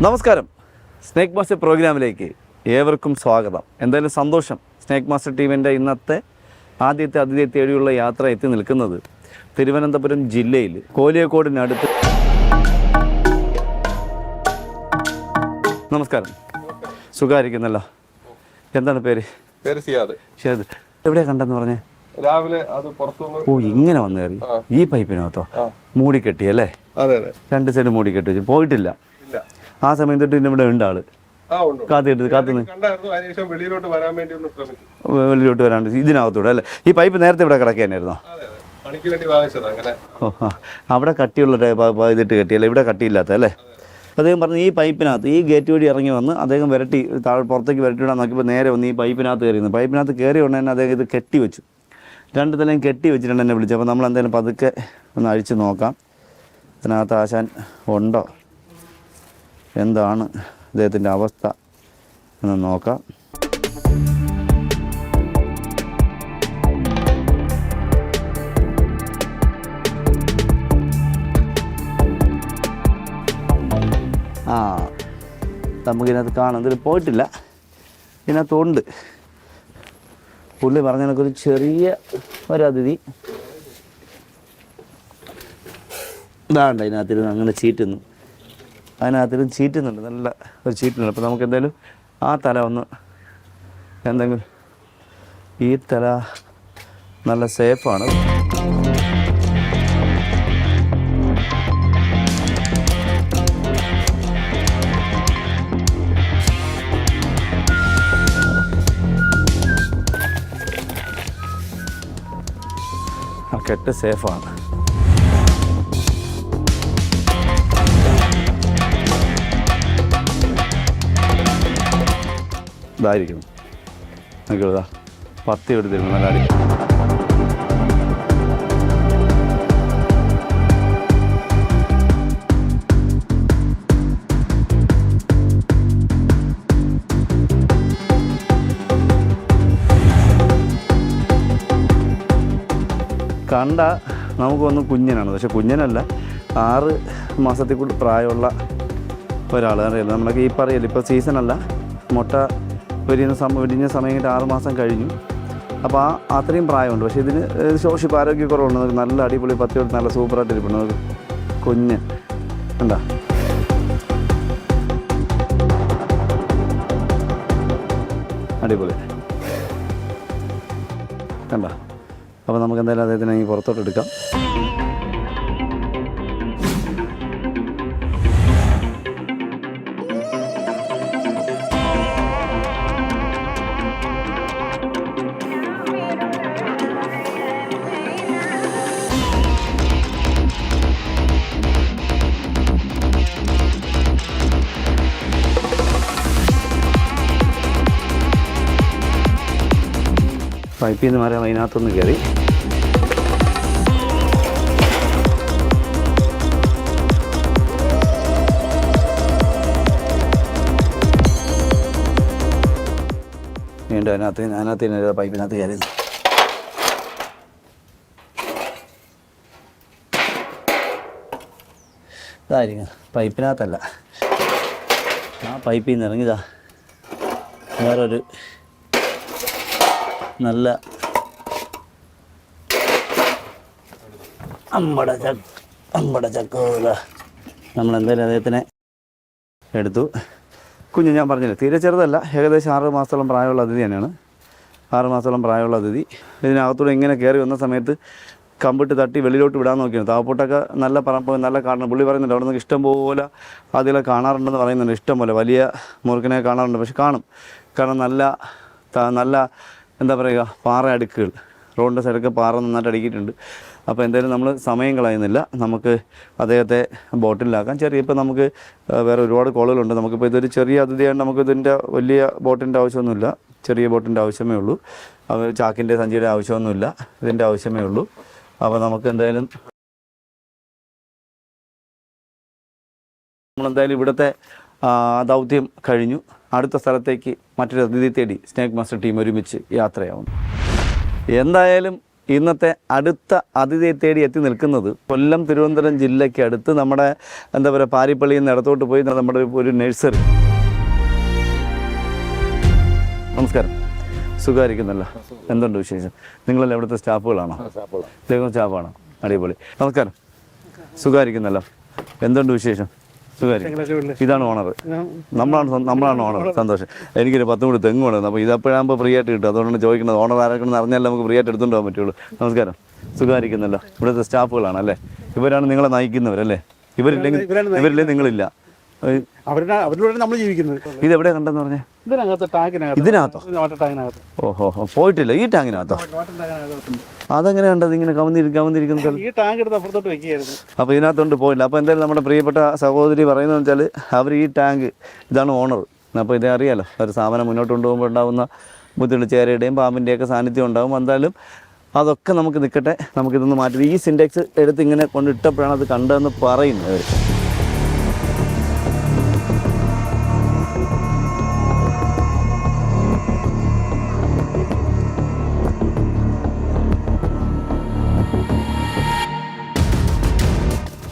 നമസ്കാരം. Snake master പ്രോഗ്രാമിലേക്ക് ഏവർക്കും സ്വാഗതം. എന്തായാലും സന്തോഷം. സ്നേക്ക് മാസ്റ്റർ ടീമിൻ്റെ ഇന്നത്തെ ആദ്യത്തെ അതിഥിയെ തേടിയുള്ള യാത്ര എത്തി നിൽക്കുന്നത് തിരുവനന്തപുരം ജില്ലയിൽ കോലിയക്കോടിനടുത്ത്. നമസ്കാരം. സുഖമായിരിക്കുന്നല്ലോ. എന്താണ് പേര്? സിയാദ്. എവിടെയാ കണ്ടെന്ന് പറഞ്ഞേ? രാവിലെ അത് പുറത്തുനിന്ന്. ഓ, ഇങ്ങനെ വന്നു കയറി ഈ പൈപ്പിനകത്തോ? മൂടിക്കെട്ടി അല്ലേ? രണ്ട് സൈഡ് മൂടിക്കെട്ടി വെച്ചു. പോയിട്ടില്ല. ആ സമയം തൊട്ട് ഇവിടെ ഉണ്ട് ആള് വെളിയിലോട്ട് വരാണ്ട് ഇതിനകത്തൂടെ അല്ലേ? ഈ പൈപ്പ് നേരത്തെ ഇവിടെ കിടക്കാനായിരുന്നോ? അവിടെ കട്ടിയുള്ള ഇതിട്ട് കെട്ടിയല്ലേ, ഇവിടെ കട്ടിയില്ലാത്ത അല്ലേ? അദ്ദേഹം പറഞ്ഞു ഈ പൈപ്പിനകത്ത് ഈ ഗേറ്റ് വഴി ഇറങ്ങി വന്ന് അദ്ദേഹം വിരട്ടി പുറത്തേക്ക് വിരട്ടി വിടാൻ നോക്കിയപ്പോൾ നേരെ വന്ന് ഈ പൈപ്പിനകത്ത് കയറിയിരുന്നു. പൈപ്പിനകത്ത് കയറി ഉടനെ തന്നെ അദ്ദേഹം ഇത് കെട്ടി വെച്ചു. രണ്ട് തലയും കെട്ടി വെച്ചിട്ടുണ്ട് എന്നെ വിളിച്ചു. അപ്പോൾ നമ്മൾ എന്തായാലും പതുക്കെ ഒന്ന് അഴിച്ച് നോക്കാം അതിനകത്ത് ആശാൻ ഉണ്ടോ, എന്താണ് അദ്ദേഹത്തിൻ്റെ അവസ്ഥ എന്ന് നോക്കാം. നമുക്കിതിനകത്ത് കാണാം. ഇതിൽ പോയിട്ടില്ല, ഇതിനകത്തുണ്ട്. പുള്ളി പറഞ്ഞ കണക്കൊരു ചെറിയ ഒരതിഥി ഇതാണ്ട് അതിനകത്തിരുന്ന് അങ്ങനെ ചീറ്റുന്നു. അതിനകത്തിരുന്ന് ചീറ്റുന്നുണ്ട്, നല്ല ഒരു ചീറ്റുന്നുണ്ട്. അപ്പോൾ നമുക്ക് എന്തായാലും ആ തല ഒന്ന് എന്തെങ്കിലും, ഈ തല നല്ല സേഫാണ്. ആ കെട്ട് സേഫാണ്. ഇതായിരിക്കുന്നു. നോക്കിയതാ പത്തി എടുത്തിരുന്നു നല്ല അടി. കണ്ട നമുക്കൊന്ന് കുഞ്ഞനാണ്, പക്ഷെ കുഞ്ഞനല്ല, 6 മാസത്തിൽ കൂടുതൽ പ്രായമുള്ള ഒരാൾ. അറിയില്ല, നമ്മളൊക്കെ ഈ പറയല്ല, ഇപ്പോൾ സീസണല്ല, മുട്ട വിരിഞ്ഞ സമയം കഴിഞ്ഞിട്ട് 6 മാസം കഴിഞ്ഞു. അപ്പോൾ അത്രയും പ്രായമുണ്ട്. പക്ഷേ ഇതിന് ശോഷിപ്പ് ആരോഗ്യക്കുറവുണ്ട്. നല്ല അടിപൊളി പത്തി കൊടുത്ത് നല്ല സൂപ്പറായിട്ട് ഇരിപ്പുണ്ട് കുഞ്ഞ്. എന്താ അടിപൊളി കണ്ട. അപ്പോൾ നമുക്ക് എന്തായാലും അദ്ദേഹത്തിനെ ഈ പുറത്തോട്ട് എടുക്കാം. പൈപ്പിൽ നിന്ന് മാറി അതിനകത്തൊന്ന് കയറി. വീണ്ടും അതിനകത്ത് പൈപ്പിനകത്ത് കയറി. ഇതായിരിക്കും പൈപ്പിനകത്തല്ല, ആ പൈപ്പിൽ നിന്ന് ഇറങ്ങിയതാ വേറൊരു നല്ല അമ്പട ചക്കോല. നമ്മളെന്തായാലും അദ്ദേഹത്തിനെ എടുത്തു. കുഞ്ഞ് ഞാൻ പറഞ്ഞില്ല, തീരെ ചെറുതല്ല, ഏകദേശം 6 മാസത്തോളം പ്രായമുള്ള അതിഥി തന്നെയാണ്. 6 മാസത്തോളം പ്രായമുള്ള അതിഥി ഇതിനകത്തൂടെ ഇങ്ങനെ കയറി വന്ന സമയത്ത് കമ്പിട്ട് തട്ടി വെളിയിലോട്ട് വിടാൻ നോക്കിയാണ്. താവപ്പോട്ടൊക്കെ നല്ല പറമ്പ്, നല്ല കാണണം. പുള്ളി പറയുന്നുണ്ട് അവിടെ നിന്ന് ഇഷ്ടം പോലെ അതിലെ കാണാറുണ്ടെന്ന് പറയുന്നുണ്ട്. ഇഷ്ടം പോലെ വലിയ മുറുക്കിനെ കാണാറുണ്ട്, പക്ഷെ കാണും. കാരണം നല്ല എന്താ പറയുക, പാറ അടുക്കുകൾ, റോഡിൻ്റെ സൈഡൊക്കെ പാറ നന്നായിട്ട് അടുക്കിയിട്ടുണ്ട്. അപ്പോൾ എന്തായാലും നമ്മൾ സമയം കളയുന്നില്ല, നമുക്ക് അദ്ദേഹത്തെ ബോട്ടിലാക്കാം. ഇപ്പോൾ നമുക്ക് വേറെ ഒരുപാട് കോളുകളുണ്ട്. നമുക്കിപ്പോൾ ഇതൊരു ചെറിയ അതിഥിയായിട്ട് നമുക്കിതിൻ്റെ വലിയ ബോട്ടിൻ്റെ ആവശ്യമൊന്നുമില്ല, ചെറിയ ബോട്ടിൻ്റെ ആവശ്യമേ ഉള്ളൂ. ചാക്കിൻ്റെ സഞ്ചിയുടെ ആവശ്യമൊന്നുമില്ല, ഇതിൻ്റെ ആവശ്യമേ ഉള്ളൂ. അപ്പോൾ നമുക്ക് എന്തായാലും നമ്മളെന്തായാലും ഇവിടുത്തെ ദൗത്യം കഴിഞ്ഞു. അടുത്ത സ്ഥലത്തേക്ക് മറ്റൊരു അതിഥി തേടി സ്നേക്ക് മാസ്റ്റർ ടീം ഒരുമിച്ച് യാത്രയാവുന്നു. എന്തായാലും ഇന്നത്തെ അടുത്ത അതിഥിയെ തേടി എത്തി നിൽക്കുന്നത് കൊല്ലം തിരുവനന്തപുരം ജില്ലയ്ക്ക് അടുത്ത് നമ്മുടെ എന്താ പറയുക പാരിപ്പള്ളിയിൽ നിന്ന് ഇടത്തോട്ട് പോയി നമ്മുടെ ഒരു നഴ്സറി. നമസ്കാരം, സുഖമായിരിക്കുന്നല്ലോ? എന്തുണ്ട് വിശേഷം? നിങ്ങളെല്ലാം ഇവിടുത്തെ സ്റ്റാഫുകളാണോ? സ്റ്റാഫാണോ? അടിപൊളി. നമസ്കാരം, സുഖമായിരിക്കുന്നല്ലോ? എന്തുണ്ട് വിശേഷം? സുഖമായിരിക്കും. ഇതാണ് ഓണർ, നമ്മളാണ് ഓണർ. സന്തോഷം. എനിക്കൊരു 10 കൂടി തെങ്ങ് വേണം. അപ്പോൾ ഇതപ്പോഴാകുമ്പോൾ ഫ്രീ ആയിട്ട് കിട്ടും. അതുകൊണ്ടാണ് ചോദിക്കുന്നത്. ഓണർ ആരാണെന്ന് അറിഞ്ഞാലേ നമുക്ക് ഫ്രീ ആയിട്ട് എടുത്തുകൊണ്ട് പോകാൻ പറ്റുള്ളൂ. നമസ്കാരം, സുഖമായിരിക്കുന്നല്ലോ? ഇവിടുത്തെ സ്റ്റാഫുകളാണ് അല്ലേ? ഇവരാണ് നിങ്ങളെ നയിക്കുന്നവരല്ലേ? ഇവരില്ലേ നിങ്ങളില്ല. അവരിലൂടെ നമ്മൾ ജീവിക്കുന്നത്. ഇതെവിടെ കണ്ടെന്ന് പറഞ്ഞേ? ഇതിനകത്തോ? ഓഹോ, പോയിട്ടില്ല. ഈ ടാങ്കിനകത്തോ? അതെങ്ങനെ കണ്ടത്? ഇങ്ങനെ കവന്നിരിക്കുന്നത്? ഈ ടാങ്ക് എടുത്ത് അപ്പുറത്തോട്ട് വെക്കുകയായിരുന്നു. അപ്പോൾ ഇതിനകത്തോണ്ട് പോയില്ല. അപ്പോൾ എന്തായാലും നമ്മുടെ പ്രിയപ്പെട്ട സഹോദരി പറയുന്നത് വെച്ചാൽ അവർ ഈ ടാങ്ക്, ഇതാണ് ഓണർ. അപ്പോൾ ഇതേ അറിയാലോ, ഒരു സ്ഥാപനം മുന്നോട്ട് കൊണ്ടുപോകുമ്പോൾ ഉണ്ടാകുന്ന ബുദ്ധിമുട്ട്, ചേരയുടെയും പാമ്പിൻ്റെയൊക്കെ സാന്നിധ്യം ഉണ്ടാകും. എന്തായാലും അതൊക്കെ നമുക്ക് നിൽക്കട്ടെ, നമുക്കിതൊന്ന് മാറ്റി. ഈ സിൻഡെക്സ് എടുത്ത് ഇങ്ങനെ കൊണ്ടിട്ടപ്പോഴാണ് അത് കണ്ടതെന്ന് പറയുന്നത് അവർ.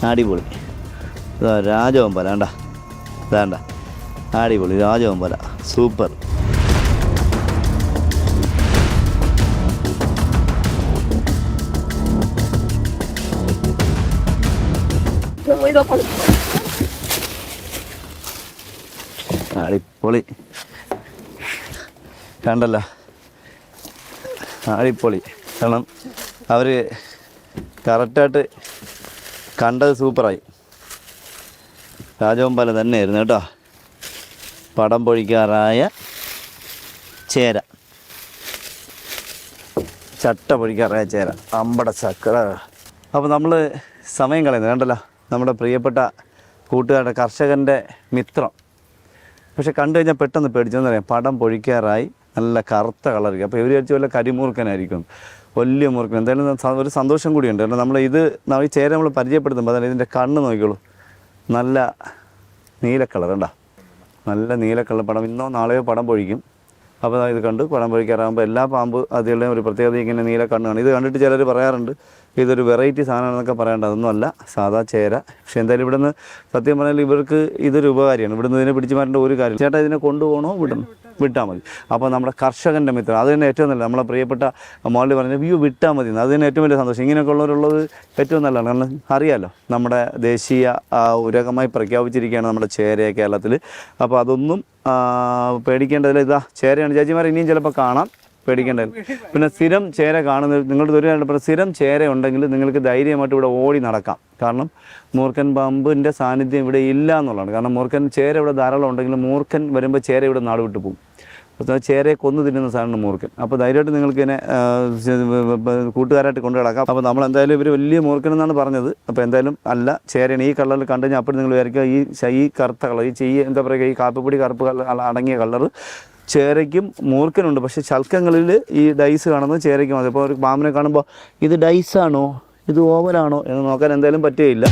അടിപൊളി. ഇതാ രാജവമ്പല, വേണ്ട വേണ്ട, അടിപൊളി രാജവമ്പല, സൂപ്പർ. അടിപൊളി, കണ്ടല്ലോ, അടിപൊളി. കാരണം അവർ കറക്റ്റായിട്ട് കണ്ടത് സൂപ്പറായി. രാജവമ്പല തന്നെയായിരുന്നു കേട്ടോ. പടം പൊഴിക്കാറായ ചേര, ചട്ട പൊഴിക്കാറായ ചേര, അമ്പട ചക്കട. അപ്പോൾ നമ്മൾ സമയം കളയുന്നത് കണ്ടല്ലോ, നമ്മുടെ പ്രിയപ്പെട്ട കൂട്ടുകാരുടെ കർഷകൻ്റെ മിത്രം. പക്ഷെ കണ്ടു കഴിഞ്ഞാൽ പെട്ടെന്ന് പേടിച്ചെന്ന് പറയാം. പടം പൊഴിക്കാറായി, നല്ല കറുത്ത കളറിക്കും. അപ്പോൾ ഇവർ വിചാരിച്ച വല്ല കരിമൂർക്കനായിരിക്കും, വലിയ മൂർക്കൻ. എന്തായാലും ഒരു സന്തോഷം കൂടിയുണ്ട്. കാരണം നമ്മൾ ഈ ചേര നമ്മൾ പരിചയപ്പെടുത്തുമ്പോൾ അതായത് ഇതിൻ്റെ കണ്ണ് നോക്കിക്കോളൂ, നല്ല നീല കളർ ഉണ്ടോ? നല്ല നീല കളർ പടം. ഇന്നോ നാളെയോ പടം പൊഴിക്കും. അപ്പോൾ ഇത് കണ്ട് പടം പൊഴിക്കാറാകുമ്പോൾ എല്ലാ പാമ്പ് അതികളുടെയും ഒരു പ്രത്യേകത ഇങ്ങനെ നീല കണ്ണാണ്. ഇത് കണ്ടിട്ട് ചിലർ പറയാറുണ്ട് ഇതൊരു വെറൈറ്റി സാധനമാണെന്നൊക്കെ പറയാറുണ്ട്. അതൊന്നുമല്ല, സാധാ ചേര. പക്ഷേ എന്തായാലും ഇവിടുന്ന് സത്യം പറഞ്ഞാൽ ഇവർക്ക് ഇതൊരു ഉപകാരിയാണ്. ഇവിടുന്ന് ഇതിനെ പിടിച്ചു മാറ്റേണ്ട ഒരു കാര്യം. ചേട്ടാ ഇതിനെ കൊണ്ടുപോകണോ വിട്ടാൽ മതി. അപ്പോൾ നമ്മുടെ കർഷകൻ്റെ മിത്രം, അത് തന്നെ ഏറ്റവും നല്ലത്. നമ്മളെ പ്രിയപ്പെട്ട മോളിൽ പറഞ്ഞ വ്യൂ വിട്ടാൽ മതി, അത് തന്നെ ഏറ്റവും വലിയ സന്തോഷം. ഇങ്ങനെയൊക്കെ ഉള്ളവരുള്ളത് ഏറ്റവും നല്ലതാണ്. കാരണം അറിയാമല്ലോ, നമ്മുടെ ദേശീയ ഉരകമായി പ്രഖ്യാപിച്ചിരിക്കുകയാണ് നമ്മുടെ ചേരയെ കേരളത്തിൽ. അപ്പോൾ അതൊന്നും പേടിക്കേണ്ടതില്ല. ഇതാ ചേരയാണ് ചേച്ചിമാർ, ഇനിയും ചിലപ്പോൾ കാണാം, പേടിക്കേണ്ടത്. പിന്നെ സ്ഥിരം ചേര കാണുന്നത് നിങ്ങളുടെ ഒരു സ്ഥിരം ചേര ഉണ്ടെങ്കിൽ നിങ്ങൾക്ക് ധൈര്യമായിട്ട് ഇവിടെ ഓടി നടക്കാം. കാരണം മൂർഖൻ പാമ്പിൻ്റെ സാന്നിധ്യം ഇവിടെ ഇല്ല എന്നുള്ളതാണ്. കാരണം മൂർഖൻ ചേര ഇവിടെ ധാരാളം ഉണ്ടെങ്കിലും മൂർഖൻ വരുമ്പോൾ ചേര ഇവിടെ നാട് വിട്ടു പോകും. ചേരയെ കൊന്നു തിന്നുന്ന സാധനമാണ് മൂർഖൻ. അപ്പോൾ ധൈര്യമായിട്ട് നിങ്ങൾക്ക് ഇതിനെ കൂട്ടുകാരായിട്ട് കൊണ്ടു കിടക്കാം. അപ്പോൾ നമ്മൾ എന്തായാലും ഇവർ വലിയ മൂർഖൻ എന്നാണ് പറഞ്ഞത്. അപ്പോൾ എന്തായാലും അല്ല, ചേരയാണ്. ഈ കളറിൽ കണ്ടു കഴിഞ്ഞാൽ അപ്പോൾ നിങ്ങൾ വിചാരിക്കുക ഈ കറുത്ത കളർ, ഈ എന്താ പറയുക, ഈ കാപ്പിപ്പൊടി കറുപ്പ് അടങ്ങിയ കളർ ചേരയ്ക്കും മൂർഖനുണ്ട്. പക്ഷേ ശൽക്കങ്ങളിൽ ഈ ഡൈസ് കാണുന്നത് ചേരയ്ക്കും മതി. അപ്പോൾ ഒരു പാമ്പിനെ കാണുമ്പോൾ ഇത് ഡൈസാണോ ഇത് ഓവലാണോ എന്ന് നോക്കാൻ എന്തായാലും പറ്റുകയില്ല.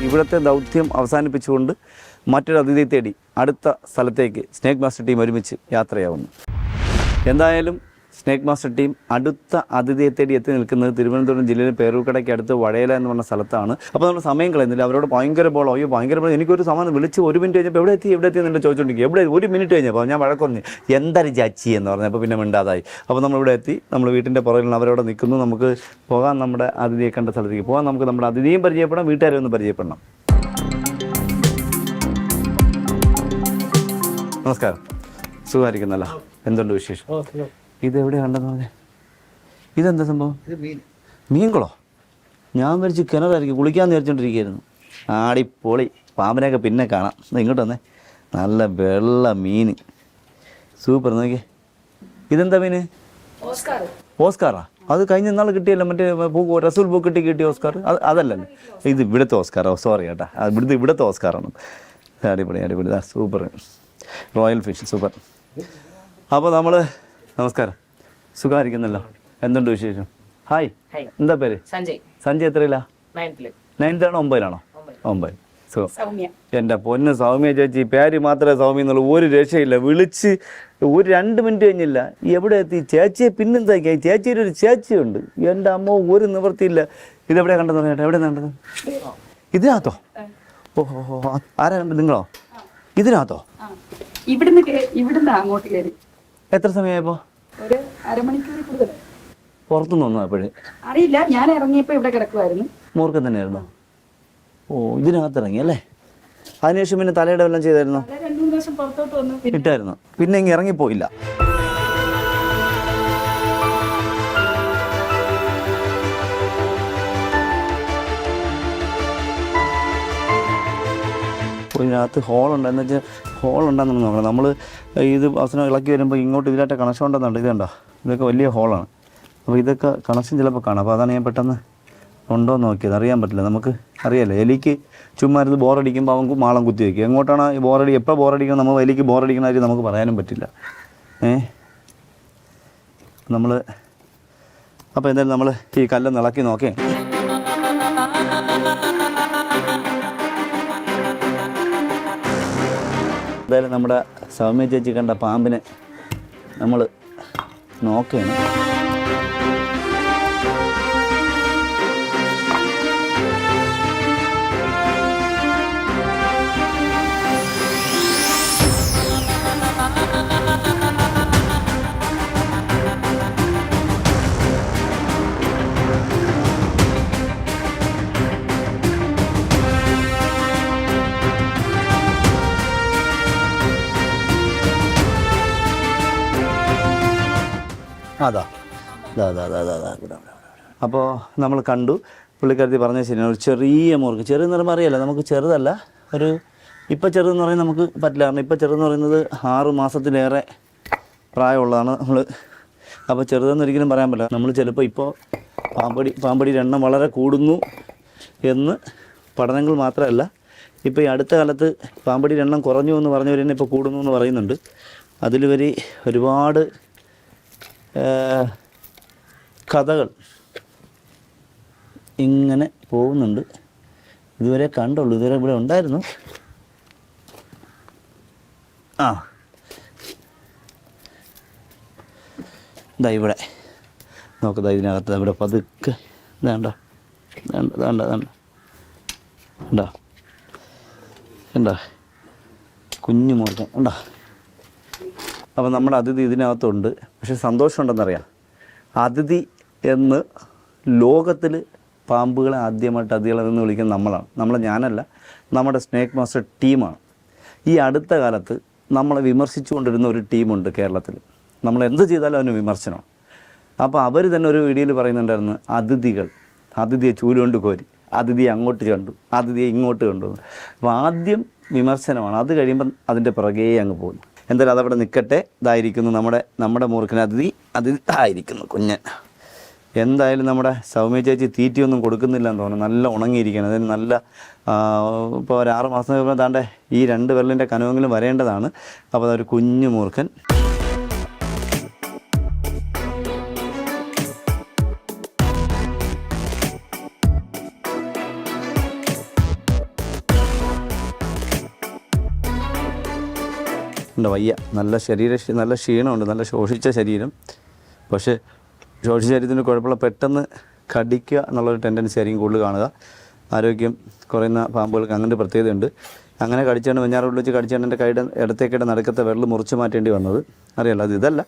ഇവിടുത്തെ ദൗത്യം അവസാനിപ്പിച്ചുകൊണ്ട് മറ്റൊരു അതിഥിയെ തേടി അടുത്ത സ്ഥലത്തേക്ക് സ്നേക്ക് മാസ്റ്റർ ടീം ഒരുമിച്ച് യാത്രയാവുന്നു. എന്തായാലും സ്നേക്ക് മാസ്റ്റർ ടീം അടുത്ത അതിഥിയെ തേടി എത്തി നിൽക്കുന്നത് തിരുവനന്തപുരം ജില്ലയിലെ പേരൂർക്കടയ്ക്ക് അടുത്ത് വടയല എന്ന് പറഞ്ഞ സ്ഥലത്താണ്. അപ്പോൾ നമ്മൾ സമയം കളയുന്നില്ല. അവരോട് ഭയങ്കര ബോളോ, അയ്യോ ഭയങ്കര ബോൾ, എനിക്കൊരു സമയം വിളിച്ച് 1 മിനിറ്റ് കഴിഞ്ഞപ്പോൾ എവിടെ എത്തി എന്നെ ചോദിച്ചുകൊണ്ടിരിക്കുക. എവിടെ 1 മിനിറ്റ് കഴിഞ്ഞപ്പോൾ ഞാൻ വഴക്കുറഞ്ഞ് എന്തൊരു ചാച്ചി എന്ന് പറഞ്ഞപ്പോൾ പിന്നെ മിണ്ടാതായി. അപ്പോൾ നമ്മളിവിടെ എത്തി, നമ്മൾ വീട്ടിൻ്റെ പുറകിൽ അവരവിടെ നിൽക്കുന്നു. നമുക്ക് പോകാൻ, നമ്മുടെ അതിഥിയെ കണ്ട സ്ഥലത്തേക്ക് പോകാൻ. നമുക്ക് നമ്മുടെ അതിഥിയും പരിചയപ്പെടാം, വീട്ടുകാരെ ഒന്ന് പരിചയപ്പെടണം. നമസ്കാരം, സുഖമായിരിക്കുന്നല്ലോ? എന്തുണ്ട് വിശേഷം? ഇതെവിടെ കണ്ടെന്ന് പറഞ്ഞേ? ഇതെന്താ സംഭവം? മീൻകുളോ? ഞാൻ വിചാരിച്ച് കിണറായിരിക്കും, കുളിക്കാമെന്ന് വിചാരിച്ചോണ്ടിരിക്കുകയായിരുന്നു. ആടിപ്പൊളി. പാമ്പിനെയൊക്കെ പിന്നെ കാണാം. ഇങ്ങോട്ട് വന്നേ, നല്ല വെള്ള മീൻ, സൂപ്പർ. നോക്കിയേ, ഇതെന്താ മീൻ? ഓസ്കാറാ? അത് കഴിഞ്ഞ നാൾ കിട്ടിയല്ലോ, മറ്റേ റസൂൽ പൂക്കിട്ടി കിട്ടിയ ഓസ്കാർ. അതല്ലല്ലേ ഇത്? ഇവിടുത്തെ ഓസ്കാറോ? സോറി കേട്ടാ, ഇവിടുത്തെ ഓസ്കാറാണ്. അടിപൊളി അടിപൊളി, സൂപ്പർ. Royal fish super. അപ്പോൾ നമ്മൾ നമസ്കാരം, സുഖമായിരിക്കുന്നല്ലോ? എന്തുണ്ട് വിശേഷം? ഹായ്, എന്താ പേര്? സഞ്ജയ്. എത്രയില്ല? 9th ആണോ 9th? 9. എൻ്റെ പൊന്ന് സൗമ്യ ചേച്ചി, പേര് മാത്രമേ സൗമ്യ എന്നുള്ളൂ, ഒരു രക്ഷയില്ല. വിളിച്ച് ഒരു 2 മിനിറ്റ് കഴിഞ്ഞില്ല, എവിടെ എത്തി ചേച്ചിയെ? പിന്നെന്താക്കി ചേച്ചിയുടെ ഒരു ചേച്ചിയുണ്ട്. എൻ്റെ അമ്മ ഒരു നിവൃത്തിയില്ല. ഇതെവിടെ കണ്ടെന്ന് പറഞ്ഞേട്ടാ? എവിടെ കണ്ടത്? ഇതിനകത്തോ? ഓഹോ, ആരാ കണ്ടത്? നിങ്ങളോ? ഇതിനകത്തോ? ഇവിടുന്ന് അങ്ങോട്ട് കയറി. എത്ര സമയമായപ്പോ? ഒരു അരമണിക്കൂർ കൂടുതൽ. പുറത്തുനിന്ന് വന്നു അപ്പോഴേ? അറിയില്ല, ഞാൻ ഇറങ്ങിയപ്പോ ഇവിടെ കിടക്കുമായിരുന്നു. മൂർഖൻ തന്നെയായിരുന്നോ? ഓ, ഇതിനകത്ത് ഇറങ്ങി അല്ലേ? അതിനുശേഷം പിന്നെ തലയുടെ വല്ലതും ചെയ്തായിരുന്നോ? 2-3 ദിവസം പുറത്തോട്ട് വന്നു ഇട്ടായിരുന്നു, പിന്നെ ഇങ്ങ് ഇറങ്ങിപ്പോയില്ല. ഇതിനകത്ത് ഹോളുണ്ട്. എന്ന് വെച്ചാൽ ഹോളുണ്ടെന്ന് നോക്കണം നമ്മൾ. ഇത് അവസരം ഇളക്കി വരുമ്പോൾ ഇങ്ങോട്ട് ഇതിലായിട്ട് കണക്ഷൻ ഉണ്ടെന്നുണ്ട്. ഇത് കണ്ടോ, ഇതൊക്കെ വലിയ ഹോളാണ്. അപ്പോൾ ഇതൊക്കെ കണക്ഷൻ ചിലപ്പോൾ കാണാം. അപ്പോൾ അതാണ് ഞാൻ പെട്ടെന്ന് ഉണ്ടോ എന്ന് നോക്കിയത്. അറിയാൻ പറ്റില്ല, നമുക്ക് അറിയാമല്ലോ. എലിക്ക് ചുമ്മാ ഇരുന്ന് ബോറടിക്കുമ്പോൾ അവൻ മാളം കുത്തി വയ്ക്കും. എങ്ങോട്ടാണ് ഈ ബോറടി, എപ്പോൾ ബോറടിക്കണം, നമ്മൾ എലിക്ക് ബോറടിക്കണ കാര്യം നമുക്ക് പറയാനും പറ്റില്ല. നമ്മൾ അപ്പോൾ എന്തായാലും നമ്മൾ ഈ കല്ലൊന്ന് ഇളക്കി നോക്കേ. എന്തായാലും നമ്മുടെ സൗമ്യ ചേച്ചി കണ്ട പാമ്പിനെ നമ്മൾ നോക്കുകയാണ്. അതാ അപ്പോൾ നമ്മൾ കണ്ടു. പുള്ളിക്കാരത്തി പറഞ്ഞ ശരിയാണ്, ഒരു ചെറിയ മൂർഖൻ. ചെറുതെന്ന് പറയുമ്പോൾ അറിയാലോ, നമുക്ക് ചെറുതല്ല. ഒരു ഇപ്പം ചെറുതെന്ന് പറയുന്നത് നമുക്ക് പറ്റില്ല. കാരണം ഇപ്പം ചെറുതെന്ന് പറയുന്നത് 6 മാസത്തിലേറെ പ്രായമുള്ളതാണ് നമ്മൾ. അപ്പോൾ ചെറുതെന്ന് ഒരിക്കലും പറയാൻ പറ്റില്ല. നമ്മൾ ചിലപ്പോൾ ഇപ്പോൾ പാമ്പടിയുടെ എണ്ണം വളരെ കൂടുന്നു എന്ന് പഠനങ്ങൾ മാത്രമല്ല, ഇപ്പോൾ ഈ അടുത്ത കാലത്ത് പാമ്പടിയുടെ എണ്ണം കുറഞ്ഞു എന്ന് പറഞ്ഞവർ തന്നെ ഇപ്പോൾ കൂടുന്നു എന്ന് പറയുന്നുണ്ട്. അതിലുപരി ഒരുപാട് കഥകൾ ഇങ്ങനെ പോകുന്നുണ്ട്. ഇതുവരെ കണ്ടുള്ളൂ, ഇതുവരെ ഇവിടെ ഉണ്ടായിരുന്നു. ഇതാ ഇവിടെ നോക്കതാ, ഇതിനകത്ത് ഇവിടെ പതുക്കെ ഇതാണ്ടോ, ഉണ്ടോ കുഞ്ഞു മൂർഖൻ ഉണ്ടോ. അപ്പോൾ നമ്മുടെ അതിഥി ഇതിനകത്തുണ്ട്. പക്ഷെ സന്തോഷമുണ്ടെന്നറിയാം, അതിഥി എന്ന് ലോകത്തിൽ പാമ്പുകളെ ആദ്യമായിട്ട് അതിഥികളെന്ന് വിളിക്കുന്നത് നമ്മളെ ഞാനല്ല, നമ്മുടെ സ്നേക്ക് മാസ്റ്റർ ടീമാണ്. ഈ അടുത്ത കാലത്ത് നമ്മളെ വിമർശിച്ചു കൊണ്ടിരുന്ന ഒരു ടീമുണ്ട് കേരളത്തിൽ. നമ്മൾ എന്ത് ചെയ്താലും അതിന് വിമർശനം. അപ്പോൾ അവർ തന്നെ ഒരു വീഡിയോയിൽ പറയുന്നുണ്ടായിരുന്നു, അതിഥിയെ ചൂലുകൊണ്ട് കോരി, അതിഥിയെ അങ്ങോട്ട് കണ്ടു, അതിഥിയെ ഇങ്ങോട്ട് കണ്ടു. അപ്പോൾ ആദ്യം വിമർശനമാണ്, അത് കഴിയുമ്പം അതിൻ്റെ പിറകേ അങ്ങ് പോകും. എന്തായാലും അതവിടെ നിൽക്കട്ടെ. ഇതായിരിക്കുന്നു നമ്മുടെ മൂർഖന് അതിഥി ആയിരിക്കുന്നു കുഞ്ഞൻ. എന്തായാലും നമ്മുടെ സൗമ്യ ചേച്ചി തീറ്റയൊന്നും കൊടുക്കുന്നില്ല എന്ന് തോന്നുന്നു. നല്ല ഉണങ്ങിയിരിക്കുകയാണ്. അതിന് നല്ല ഇപ്പോൾ ഒരു 6 മാസം കഴിയുമ്പോൾ താണ്ടെ ഈ 2 വിരലിൻ്റെ കനവെങ്കിലും വരേണ്ടതാണ്. അപ്പോൾ അതൊരു കുഞ്ഞു മൂർഖൻ. വയ്യ, നല്ല നല്ല ക്ഷീണമുണ്ട്, നല്ല ശോഷിച്ച ശരീരം. പക്ഷേ ശോഷിച്ച ശരീരത്തിന് കുഴപ്പമുള്ള പെട്ടെന്ന് കടിക്കുക എന്നുള്ളൊരു ടെൻഡൻസി ആയിരിക്കും കൂടുതൽ കാണുക. ആരോഗ്യം കുറയുന്ന പാമ്പുകൾക്ക് അങ്ങനെ ഒരു പ്രത്യേകതയുണ്ട്. അങ്ങനെ കടിച്ചാണ് വെഞ്ഞാറുള്ളിൽ വെച്ച് കടിച്ചാണ് എൻ്റെ കൈയുടെ ഇടത്തേക്കിടെ നടുക്കത്തെ വിരൽ മുറിച്ച് മാറ്റേണ്ടി വന്നത്. അറിയാലോ, അത് ഇതല്ല,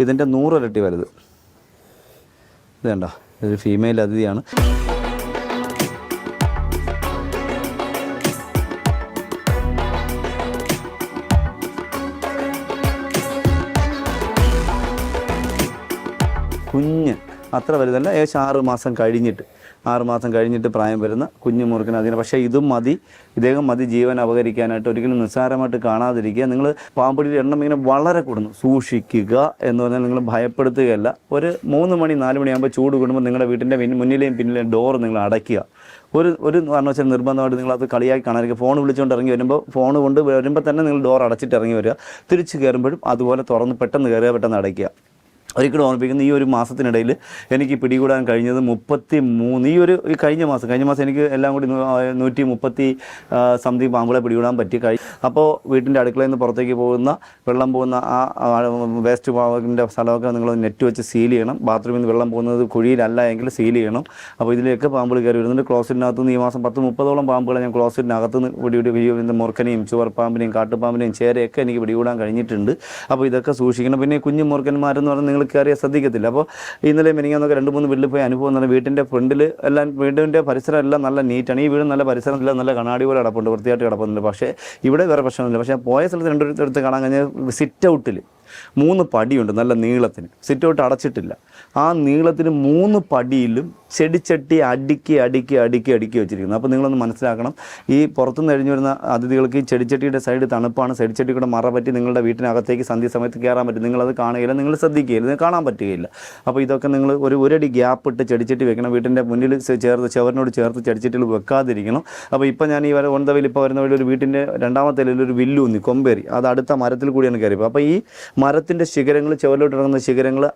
ഇതിൻ്റെ 100 ഇരട്ടി വലുത്. ഇത് കണ്ടോ, ഇതൊരു ഫീമെയിൽ അതിഥിയാണ്. കുഞ്ഞ് അത്ര വലുതല്ല, ഏകദേശം 6 മാസം കഴിഞ്ഞിട്ട്. 6 മാസം കഴിഞ്ഞിട്ട് പ്രായം വരുന്ന കുഞ്ഞു മൂർഖന് അതിന്. പക്ഷേ ഇതും മതി, ഇദ്ദേഹം മതി ജീവൻ അപഹരിക്കാനായിട്ട്. ഒരിക്കലും നിസ്സാരമായിട്ട് കാണാതിരിക്കുക. നിങ്ങൾ പാമ്പടിയുടെ എണ്ണം ഇങ്ങനെ വളരെ കൂടുന്നു, സൂക്ഷിക്കുക എന്ന് പറഞ്ഞാൽ നിങ്ങൾ ഭയപ്പെടുത്തുകയല്ല. ഒരു 3 മണി 4 മണിയാകുമ്പോൾ ചൂട് കൂടുമ്പോൾ നിങ്ങളുടെ വീട്ടിൻ്റെ മുന്നിലെയും പിന്നിലെയും ഡോർ നിങ്ങൾ അടയ്ക്കുക. ഒരു കാരണവശാലും നിർബന്ധമായിട്ട് നിങ്ങളത് കളിയാക്കി കാണാതിരിക്കുക. ഫോൺ വിളിച്ചുകൊണ്ട് ഇറങ്ങി വരുമ്പോൾ, ഫോൺ കൊണ്ട് വരുമ്പോൾ തന്നെ നിങ്ങൾ ഡോർ അടച്ചിട്ട് ഇറങ്ങി വരിക. തിരിച്ച് കയറുമ്പോഴും അതുപോലെ തുറന്ന് പെട്ടെന്ന് കയറുക, പെട്ടെന്ന് അടയ്ക്കുക. ഒരിക്കലും ഓർമ്മിപ്പിക്കുന്ന ഈ ഒരു മാസത്തിനിടയിൽ എനിക്ക് പിടികൂടാൻ കഴിഞ്ഞത് 33. ഈ കഴിഞ്ഞ മാസം എനിക്ക് എല്ലാം കൂടി 130 സംതിങ് പാമ്പുകളെ പിടികൂടാൻ പറ്റി. അപ്പോൾ വീട്ടിൻ്റെ അടുക്കളയിൽ നിന്ന് പുറത്തേക്ക് വെള്ളം പോകുന്ന ആ വേസ്റ്റ് പാമ്പിൻ്റെ സ്ഥലമൊക്കെ നിങ്ങൾ നെറ്റ് വെച്ച് സീൽ ചെയ്യണം. ബാത്റൂമിൽ നിന്ന് വെള്ളം പോകുന്നത് കുഴിയിലല്ല എങ്കിൽ സീൽ ചെയ്യണം. അപ്പോൾ ഇതിലേക്ക് പാമ്പുകൾ കയറി വരുന്നുണ്ട്. ക്ലോസറ്റിനകത്ത് നിന്ന് ഈ മാസം 10-30ഓളം പാമ്പുകളെ ഞാൻ ക്ലോസറ്റിനകത്ത് നിന്ന് മൂർഖനെയും ചുവർപ്പാമ്പിനെയും കാട്ടുപാമ്പിനെയും ചേരയൊക്കെ എനിക്ക് പിടികൂടാൻ കഴിഞ്ഞിട്ടുണ്ട്. അപ്പോൾ ഇതൊക്കെ സൂക്ഷിക്കണം. പിന്നെ കുഞ്ഞു മൂർഖന്മാരെന്ന് പറഞ്ഞാൽ കയറിയാൽ ശ്രദ്ധിക്കത്തില്ല. അപ്പോൾ ഇന്നലെ മിനിങ്ങാന്നൊക്കെ 2-3 വീട്ടിൽ പോയി അനുഭവം എന്ന് പറഞ്ഞാൽ വീട്ടിൻ്റെ ഫ്രണ്ടിൽ എല്ലാം, വീടിൻ്റെ പരിസരം എല്ലാം നല്ല നീറ്റാണ്. ഈ വീട് നല്ല പരിസരത്തില്ല, നല്ല കണ്ണാടി പോലെ കിടപ്പുണ്ട്, വൃത്തിയായിട്ട് കിടപ്പുന്നുണ്ട്. പക്ഷേ ഇവിടെ വേറെ പ്രശ്നമൊന്നുമില്ല. പക്ഷേ പോയ സ്ഥലത്ത് 2 അടുത്ത് കാണാൻ കഴിഞ്ഞാൽ സിറ്റ് ഔട്ടിൽ 3 പടിയുണ്ട് നല്ല നീളത്തിന്. Sit out അടച്ചിട്ടില്ല. ആ നീളത്തിന് 3 പടിയിലും ചെടിച്ചട്ടി അടുക്കി വെച്ചിരിക്കുന്നു. അപ്പോൾ നിങ്ങളൊന്ന് മനസ്സിലാക്കണം, ഈ പുറത്തുനിന്ന് കഴിഞ്ഞു വരുന്ന അതിഥികൾക്ക് ഈ ചെടിച്ചട്ടിയുടെ സൈഡ് തണുപ്പാണ്. ചെടിച്ചട്ടി കൂടെ മറ പറ്റി നിങ്ങളുടെ വീട്ടിനകത്തേക്ക് സന്ധ്യ സമയത്ത് കയറാൻ പറ്റും. നിങ്ങളത് കാണുകയില്ല, നിങ്ങൾ ശ്രദ്ധിക്കുകയില്ല, നിങ്ങൾക്ക് കാണാൻ പറ്റുകയില്ല. അപ്പോൾ ഇതൊക്കെ നിങ്ങൾ ഒരു അടി ഗ്യാപ്പ് ഇട്ട് ചെടിച്ചട്ടി വെക്കണം. വീട്ടിൻ്റെ മുന്നിൽ ചുവരിനോട് ചേർത്ത് ചെടിച്ചട്ടികൾ വെക്കാതിരിക്കണം. അപ്പോൾ ഇപ്പോൾ ഞാൻ ഈ ഓൺ ദ വേയിൽ ഇപ്പോൾ വരുന്ന വഴി ഒരു വീട്ടിൻ്റെ 2ാമത്തെ നിലയിൽ ഒരു വില്ലൂന്നി കൊമ്പേറി, അത് അടുത്ത മരത്തിൽ കൂടിയാണ് കയറിയപ്പോൾ. അപ്പോൾ ഈ മരത്തിൻ്റെ ശിഖരങ്ങൾ, ചുവരിലോട്ട് ഇറങ്ങുന്ന ശിഖരങ്ങൾ,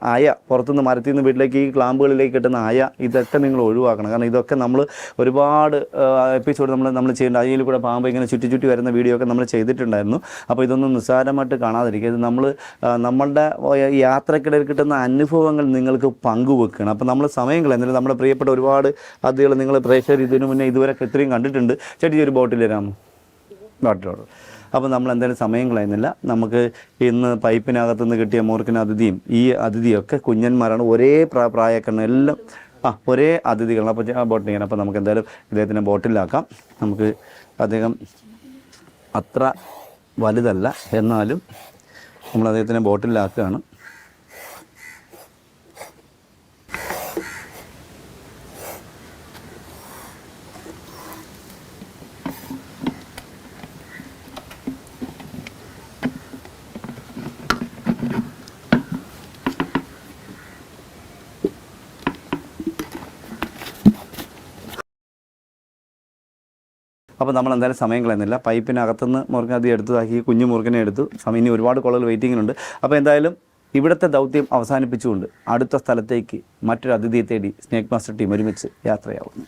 പുറത്തുനിന്ന് മരത്തിൽ നിന്ന് വീട്ടിലേക്ക് ഈ ക്ലാമ്പുകളിലേക്ക് കിട്ടുന്ന ഇതൊക്കെ നിങ്ങൾ ഒഴിവാക്കണം. കാരണം ഇതൊക്കെ നമ്മൾ ഒരുപാട് എപ്പിസോഡ് നമ്മൾ ചെയ്യേണ്ട, അതിൽ കൂടെ പാമ്പ് ഇങ്ങനെ ചുറ്റി വരുന്ന വീഡിയോ ഒക്കെ നമ്മൾ ചെയ്തിട്ടുണ്ടായിരുന്നു. അപ്പോൾ ഇതൊന്നും നിസ്സാരമായിട്ട് കാണാതിരിക്കുക. ഇത് നമ്മളുടെ യാത്രക്കിടയിൽ കിട്ടുന്ന അനുഭവങ്ങൾ നിങ്ങൾക്ക് പങ്കുവെക്കണം. അപ്പോൾ നമ്മൾ സമയം കളയുന്നില്ല. നമ്മുടെ പ്രിയപ്പെട്ട ഒരുപാട് അതിഥികൾ നിങ്ങൾ പ്രേക്ഷകർ ഇതിനു മുന്നേ ഇതുവരെ ഇത്രയും കണ്ടിട്ടുണ്ട്. ചേട്ടി ഒരു ബോട്ടിൽ തരാമോ? ബോട്ടിലോട്. അപ്പോൾ നമ്മൾ എന്തായാലും സമയം കളയുന്നില്ല. നമുക്ക് ഇന്ന് പൈപ്പിനകത്തുനിന്ന് കിട്ടിയ മൂർഖന് അതിഥിയും ഈ അതിഥിയൊക്കെ കുഞ്ഞന്മാരാണ്. ഒരേ പ്രായക്കാരാണ് എല്ലാം, ഒരേ അതിഥികളാണ്. അപ്പോൾ ബോട്ടിൽ ചെയ്യണം. അപ്പോൾ നമുക്ക് എന്തായാലും ഇദ്ദേഹത്തിനെ ബോട്ടിലാക്കാം. നമുക്ക് അദ്ദേഹം അത്ര വലുതല്ല, എന്നാലും നമ്മൾ അദ്ദേഹത്തിനെ ബോട്ടിലാക്കുകയാണ്. അപ്പോൾ നമ്മൾ എന്തായാലും സമയം കളയുന്നില്ല. പൈപ്പിനകത്തുനിന്ന് മൂർഖനെ എടുത്തതാക്കി കുഞ്ഞു മൂർഖനെ എടുത്തു. ഇനി ഒരുപാട് കോളുകൾ വെയിറ്റിങ്ങിനുണ്ട്. അപ്പോൾ എന്തായാലും ഇവിടുത്തെ ദൗത്യം അവസാനിപ്പിച്ചുകൊണ്ട് അടുത്ത സ്ഥലത്തേക്ക് മറ്റൊരു അതിഥിയെ തേടി സ്നേക് മാസ്റ്റർ ടീം ഒരുമിച്ച് യാത്രയാവുന്നു.